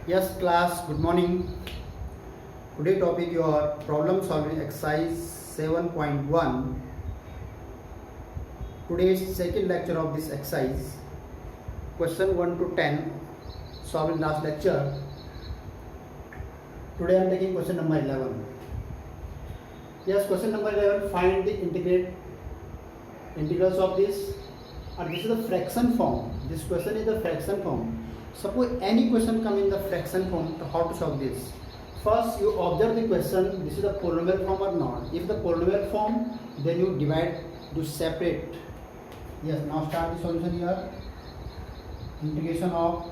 Yes, class, good morning. Today topic your problem solving exercise 7.1. Today's second lecture of this exercise. Question 1 to 10 solved in last lecture. Today I am taking question number 11. Yes, question number 11, find the integrals of this, and this is the fraction form. This question is the fraction form. Suppose any question come in the fraction form, so how to solve this? First you observe the question, this is the polynomial form or not. If the polynomial form, then you divide to separate. Yes, now start the solution here. Integration of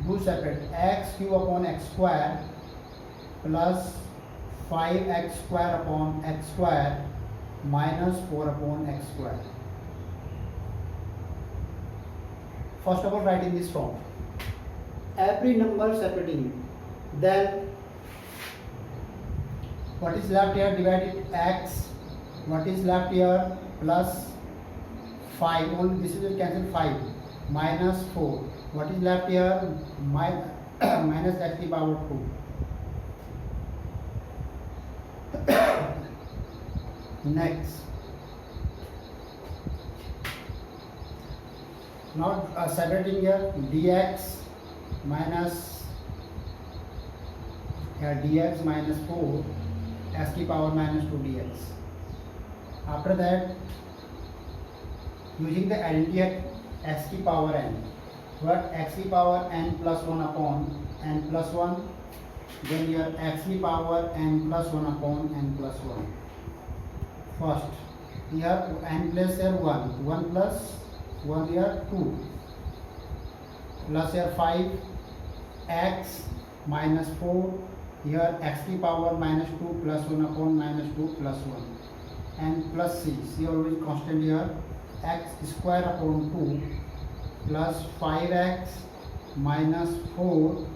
do separate x cube upon x square plus 5x square upon x square minus 4 upon x square. First of all, write in this form. Every number separating, then what is left here, divided x, what is left here, plus 5, only this will cancel 5, minus 4, what is left here, minus x to the power 2. Next, now separating here, dx minus dx minus 4 x to the power minus 2 dx. After that, using the identity at x to the power n, what x to the power n plus 1 upon n plus 1, then here x to the power n plus 1 upon n plus 1. First, here n plus here 1, 1 plus 1 here 2, plus here 5 x minus 4, here x to the power minus 2 plus 1 upon minus 2 plus 1, and plus c always constant here, x square upon 2 plus 5x minus 4,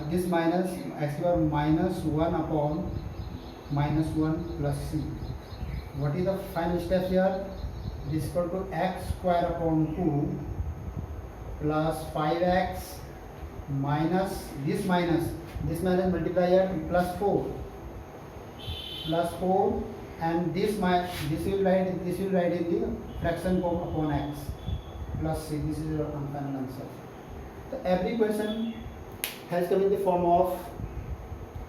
this minus x square minus 1 upon minus 1 plus c. What is the final step here? This is equal to x square upon 2 plus 5x minus this minus multiply here plus 4 and this will write in the fraction form upon x plus c. This is your final answer. So every question has come in the form of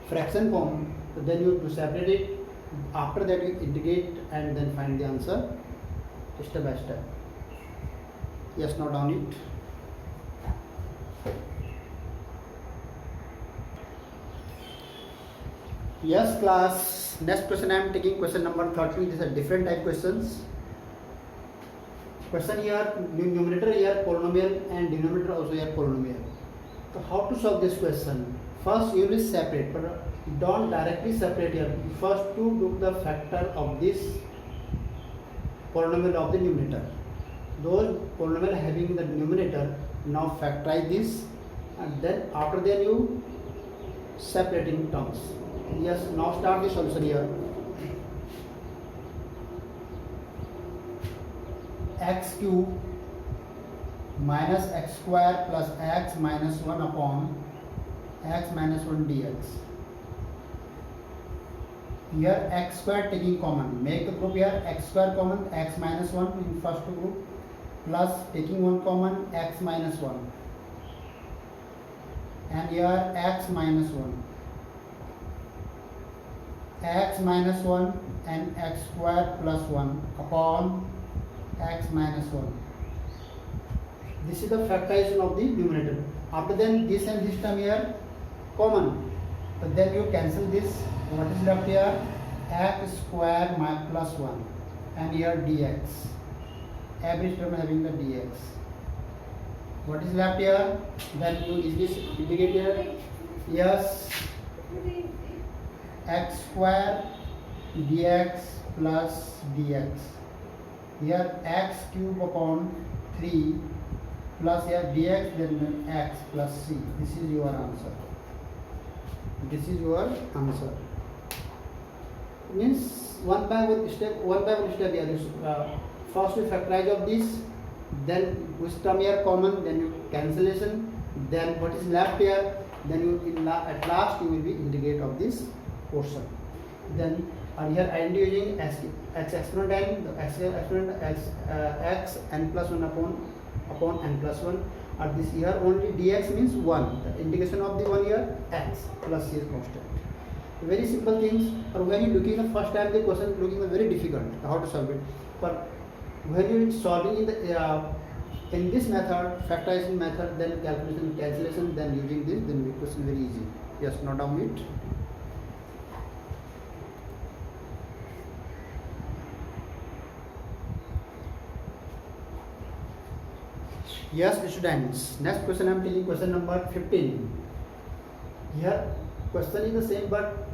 fraction form. So then you have to separate it. After that you integrate and then find the answer step by step. Yes, note down it. Yes, class. Next question I am taking question number 13. These are different type questions. Question here, numerator here polynomial and denominator also here polynomial. So how to solve this question? First you will separate, but don't directly separate here. First to do the factor of this polynomial of the numerator. Those polynomial having the numerator, now factorize this, and then after that you separating terms. Yes, now start the solution here. X cube minus x square plus x minus 1 upon x minus 1 dx. Here x square taking common, make the group here x square common, x minus 1 in first group, plus taking 1 common, x minus 1, and here x minus 1, x minus 1 and x square plus 1 upon x minus 1. This is the factorization of the numerator. After then this and this term here common, but then you cancel this. What is left here? X square plus 1 and here dx. Every term having the dx. What is left here? Then you is this integrate here? Yes, x square dx plus dx. Here x cube upon 3 plus here dx, then x plus c. This is your answer. This is your answer. Means one by one step here. First you factorize of this, then which term here common, then you cancellation, then what is left here then you at last you will be integrate of this portion. Then here I am using x exponent n, the x exponent x n plus 1 upon n plus 1, and this here only dx means 1, the integration of the 1 here x plus c is constant. Very simple things, or when you looking the first time the question looking very difficult how to solve it, but when you solving in this method, factorization method, then cancellation, then using this, then the question very easy. Yes, note down it. Yes, students. Next question I am taking question number 15. Here question is the same, but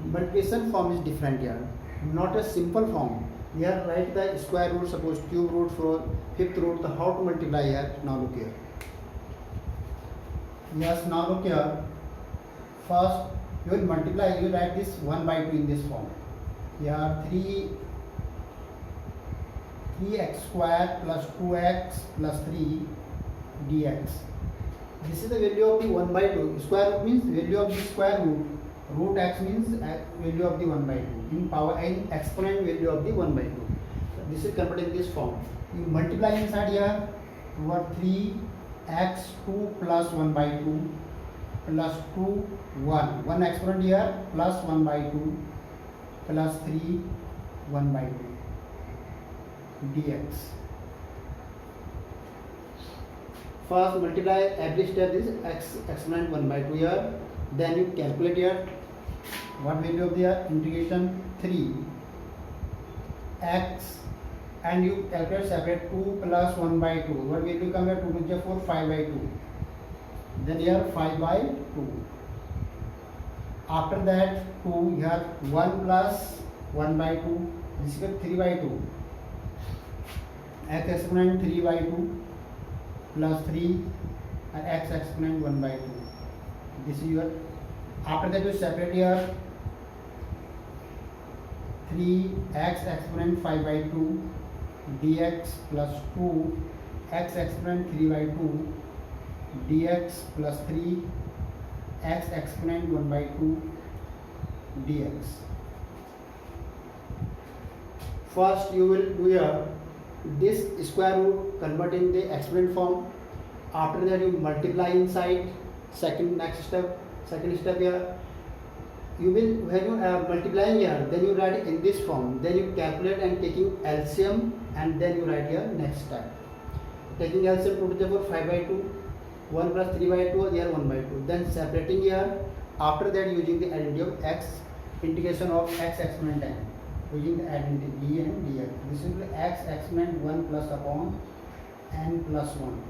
multiplication form is different here. Not a simple form. Here write the square root, suppose cube root, for fifth root, the how to multiply here. Now look here. Yes, now look here. First you will multiply, you will write this 1 by 2 in this form. Here 3x square plus 2x plus 3 dx. This is the value of the 1 by 2. Square root means value of the square root. Root x means value of the 1 by 2. In power n, exponent value of the 1 by 2. So this is converted in this form. You multiply inside here over 3x2 plus 1 by 2 plus 2 1. 1 exponent here plus 1 by 2 plus 3 1 by 2 dx. First multiply every step is x exponent 1 by 2 here. Then you calculate here what value of the integration 3 x, and you calculate separate 2 plus 1 by 2. What value come here? 2 to the 4, 5 by 2. Then here 5 by 2. After that 2 here 1 plus 1 by 2. This is 3 by 2. X exponent 3 by 2 plus 3 and x exponent 1 by 2. This is your. After that you separate here 3x exponent 5 by 2 dx plus 2 x exponent 3 by 2 dx plus 3 x exponent 1 by 2 dx. First you will do here this square root, convert in the exponent form. After that you multiply inside. Second step here you will, when you multiplying here, then you write in this form, then you calculate and taking LCM, and then you write here next step. Taking LCM 2 to the 4, 5 by 2, 1 plus 3 by 2, here 1 by 2. Then separating here. After that using the identity of x, integration of x exponent n, using the identity d and dx. This is the x exponent 1 plus upon n plus 1.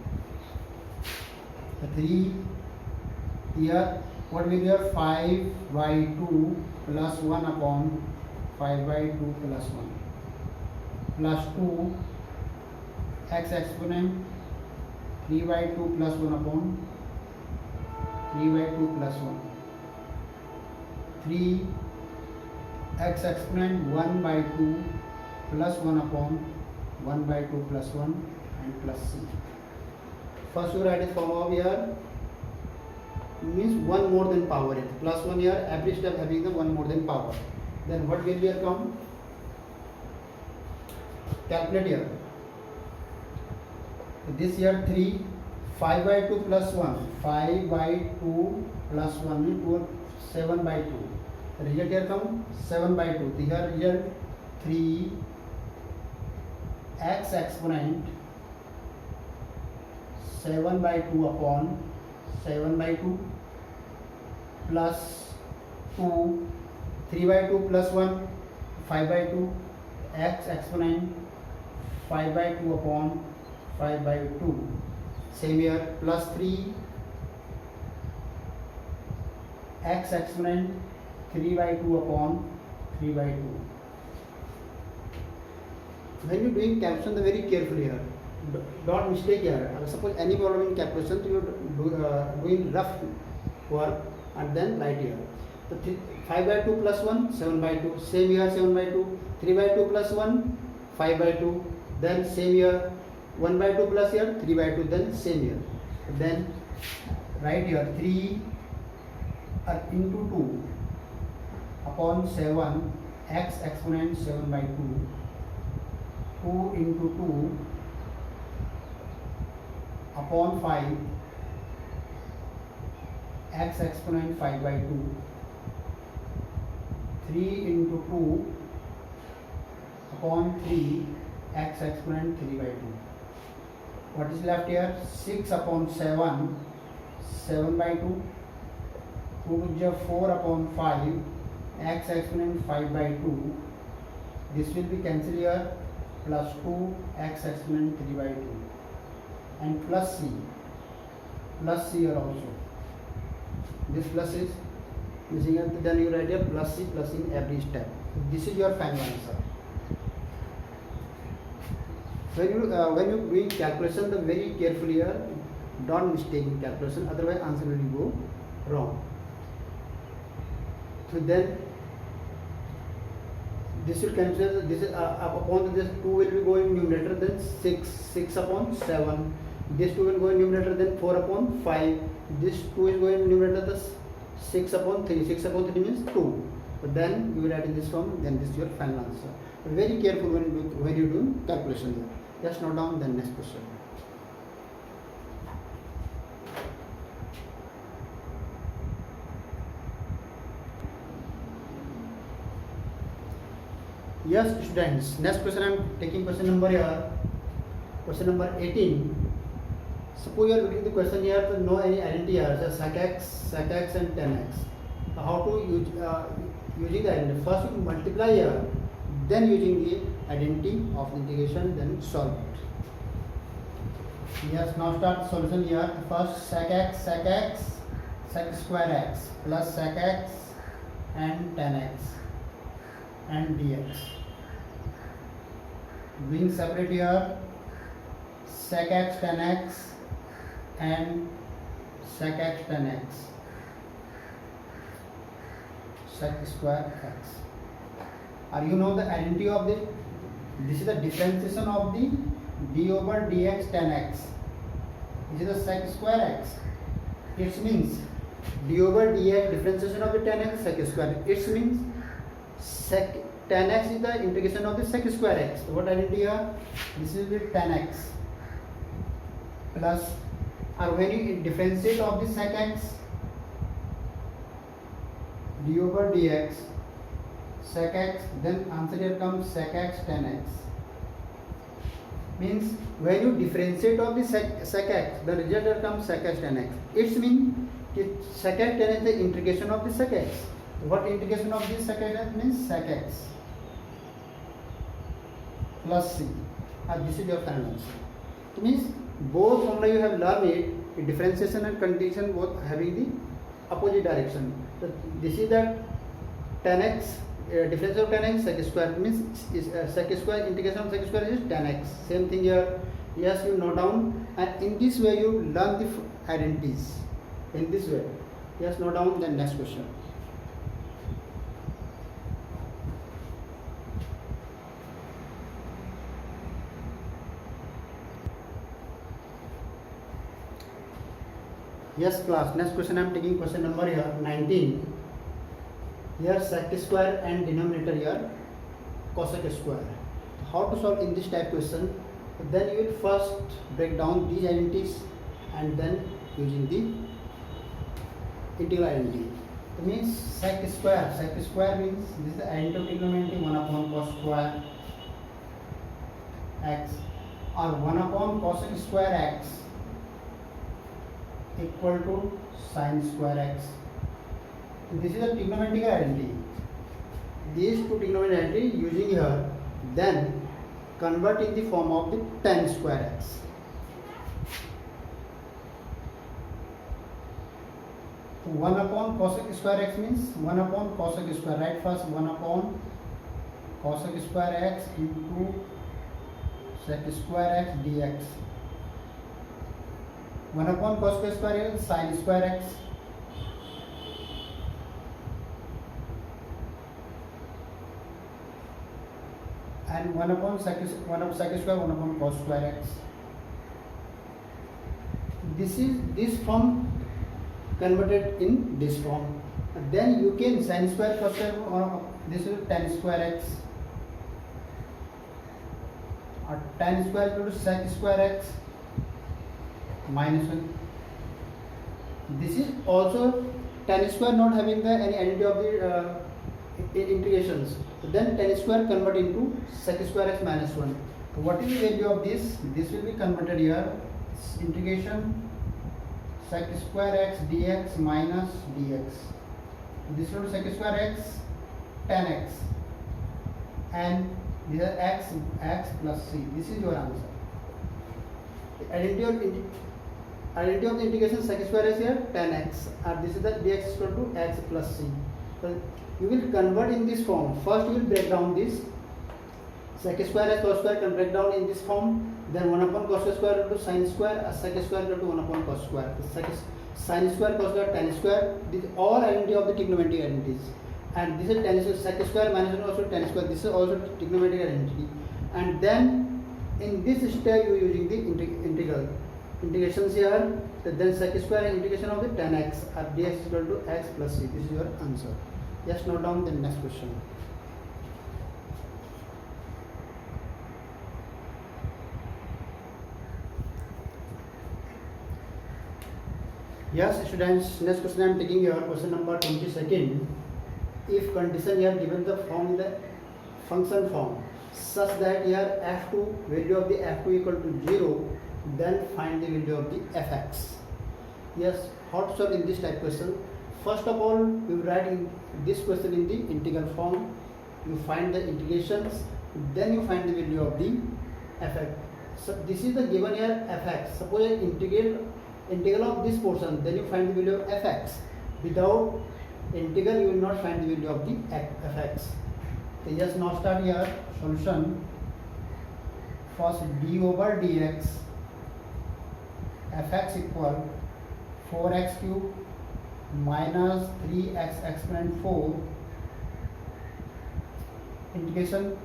The 3 here, what will be here? 5 by 2 plus 1 upon 5 by 2 plus 1 plus 2 x exponent 3 by 2 plus 1 upon 3 by 2 plus 1 3 x exponent 1 by 2 plus 1 upon 1 by 2 plus 1 and plus c. First you write it form of here, means 1 more than power n, plus 1 here, every step having the 1 more than power. Then what will here come? Calculate here. This here 3, 5 by 2 plus 1, 5 by 2 plus 1 means 7 by 2. The result here come 7 by 2. Here result 3 x exponent 7 by 2 upon 7 by 2 plus 2, 3 by 2 plus 1, 5 by 2, x exponent 5 by 2 upon 5 by 2. Same here, plus 3 x exponent 3 by 2 upon 3 by 2. When you doing calculation, very carefully here. Don't mistake here. Suppose any problem in calculation, you doing rough work and then write here. So 5 by 2 plus 1, 7 by 2. Same here, 7 by 2. 3 by 2 plus 1, 5 by 2. Then same here, 1 by 2 plus here, 3 by 2. Then same here. Then write here 3 into 2 upon 7 x exponent 7 by 2, 2 into 2 upon 5 x exponent 5 by 2, 3 into 2 upon 3 x exponent 3 by 2. What is left here? 6 upon 7, 7 by 2, 2 to 4 upon 5 x exponent 5 by 2. This will be cancelled here, plus 2 x exponent 3 by 2, and plus c here also. This plus is missing here, then you write here plus c in every step. This is your final answer. When you doing calculation, then very carefully here, don't mistake in calculation, otherwise answer will go wrong. So then this will cancel. This is upon this 2 will be going numerator, then 6 upon 7. This 2 will go in numerator, then 4 upon 5. This 2 is going in numerator, the 6 upon 3. 6 upon 3 means 2. So then you will write in this form. Then this is your final answer. But very careful when you do calculation here. Just note down the next question. Yes, students. Next question I am taking question number here. Question number 18. Suppose you are reading the question here to know any identity here, so sec x and tan x. How to use using the identity? First you multiply here, then using the identity of integration, then solve it. Yes, now start solution here. First sec x, sec square x plus sec x and tan x and dx. Being separate here, sec x tan x and sec x tan x, sec square x. Are you know the identity of the? This is the differentiation of the d over dx tan x. This is the sec square x. It means d over dx differentiation of the tan x sec square. It means sec tan x is the integration of the sec square x. So what identity here? This is the tan x plus, or when you differentiate of the sec x, d over dx sec x, then answer here comes sec x tan x. Means when you differentiate of the sec x, the result here comes sec x tan x. It means sec x tan x is the integration of the sec x. What integration of this sec x means? Sec x plus c. This is your final answer. It means both formula you have learned it, differentiation and continuation both having the opposite direction. So this is the tan x, difference of tan x sec square means is sec square, integration of sec square is tan x. Same thing here. Yes, you note down, and in this way you learn the identities. In this way, yes, note down. Then next question. Yes, class. Next question I am taking question number here 19. Here sec square and denominator here cosec square. How to solve in this type question? Then you will first break down these identities and then using the integral identity. It means sec square. Sec square means this is the identity of trigonometry 1 upon cos square x, or 1 upon cosec square x equal to sin square x. This is a trigonometric identity. These two trigonometric identity using here, then convert in the form of the tan square x. So 1 upon cosec square x means 1 upon cosec square. Right, first 1 upon cosec square x into sec square x dx. 1 upon cos square is sin square x. And 1 upon sec square, 1 upon cos square x. This is this form converted in this form. Then you can sin square cos square, this is tan square x, or tan square equal to sec square x minus 1. This is also tan square not having the any identity of the integrations. So then tan square convert into sec square x minus 1. So what is the value of this? This will be converted here, integration sec square x dx minus dx. This will be sec square x tan x, and this is x plus c. This is your answer. The identity of the integration sec square is here tan x, and this is the dx is equal to x plus c. So you will convert in this form. First you will break down this sec square x cos square can break down in this form. Then 1 upon cos square equal to sin square, sec square equal to 1 upon cos square. Sin square cos square tan square. These all identity of the trigonometric identities. And this is tan square sec square minus 1 also tan square. This is also trigonometric identity. And then in this step you are using the integrations here. Then sec square integration of the tan x, or dx is equal to x plus c. This is your answer. Just note down the next question. Yes, students, next question I am taking your question number 22nd. If condition here given the form in the function form such that here f2 value of the f2 equal to 0, then find the value of the fx. Yes, how to solve in this type question? First of all, we will write in this question in the integral form. You find the integrations, then you find the value of the fx. So this is the given here fx. Suppose I integral of this portion, then you find the value of fx. Without integral you will not find the value of the fx. So just now start here solution. First d over dx fx equal 4x cube minus 3x exponent 4 integration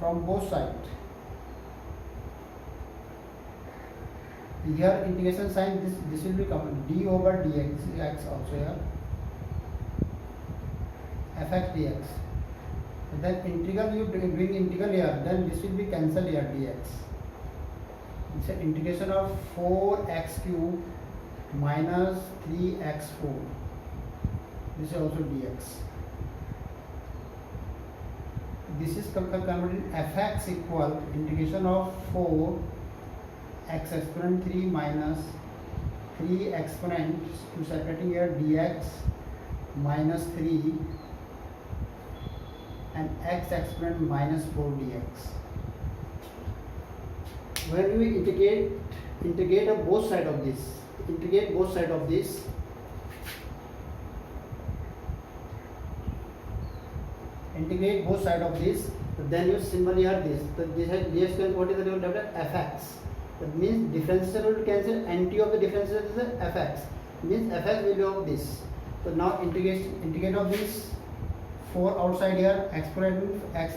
from both sides. Here integration sign, this will become d over dx, x also here, fx dx. And then integral you bring integral here, then this will be cancelled here dx. It's an integration of 4x cube minus 3x4. This is also dx. This is converted in fx equal integration of 4 x exponent 3 minus 3 exponent to separating here dx minus 3 and x exponent minus 4 dx. When we integrate of both side of this, then you simply add this. So this has dx, what is the result of fx? That means differential will cancel, nt of the differential is the fx. Means fx value of this. So now integrate of this 4 outside here, exponent x.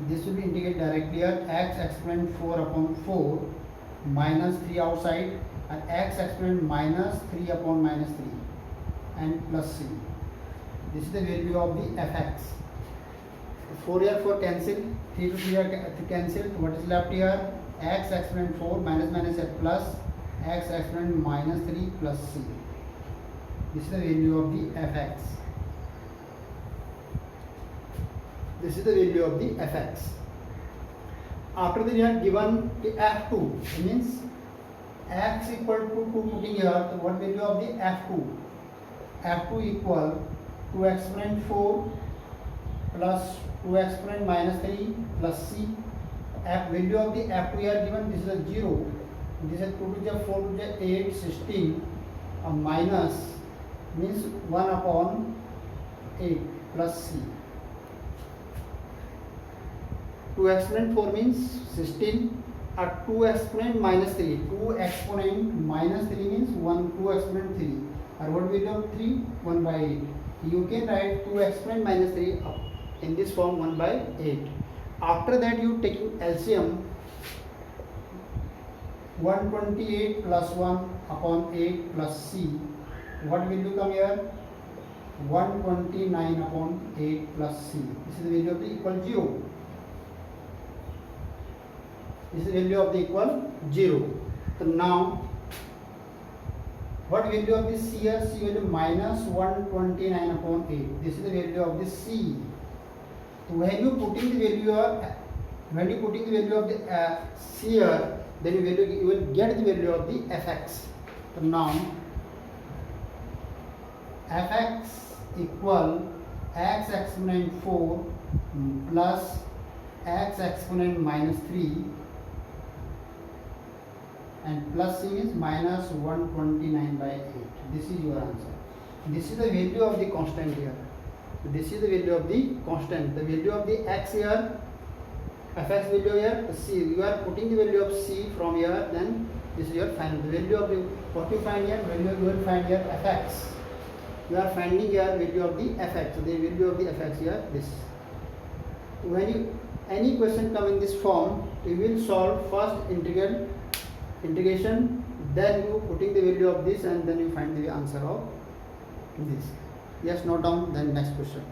This will be integrated directly here, x exponent 4 upon 4 minus 3 outside, and x exponent minus 3 upon minus 3 and plus c. This is the value of the fx. 4 here 4 cancel, 3 to 3 are cancelled. What is left here? X exponent 4 minus plus x exponent minus 3 plus c. This is the value of the fx. This is the value of the fx. After that, you are given the f2. It means x equal to 2 putting here. So what value of the f2? F2 equal 2 exponent 4 plus 2 exponent minus 3 plus c. Value of the f2 here given. This is a 0. This is 2 to the 4 to the 8, 16. Minus means 1 upon 8 plus c. 2 exponent 4 means 16, or 2 exponent minus 3. 2 exponent minus 3 means 2 exponent 3. Or what value of 3? 1 by 8. You can write 2 exponent minus 3 in this form 1 by 8. After that you taking LCM, 128 plus 1 upon 8 plus C. What will you come here? 129 upon 8 plus C. This is the value of the equal 0. This is the value of the equal 0. So now, what value of this C here? C value minus 129 upon 8. This is the value of the C. So when you putting the value of the C here, then you will get the value of the fx. So now fx equal x exponent 4 plus x exponent minus 3 and plus C is minus 129 by 8. This is your answer. This is the value of the constant here. This is the value of the constant. The value of the x here, fx value here, C. You are putting the value of C from here, then this is your final. The value of the, what you find here, value you will find here fx. You are finding here value of the fx. So the value of the fx here, this. When you any question come in this form, you will solve first integration, then you putting the value of this, and then you find the answer of this. Yes, note down. Then next question.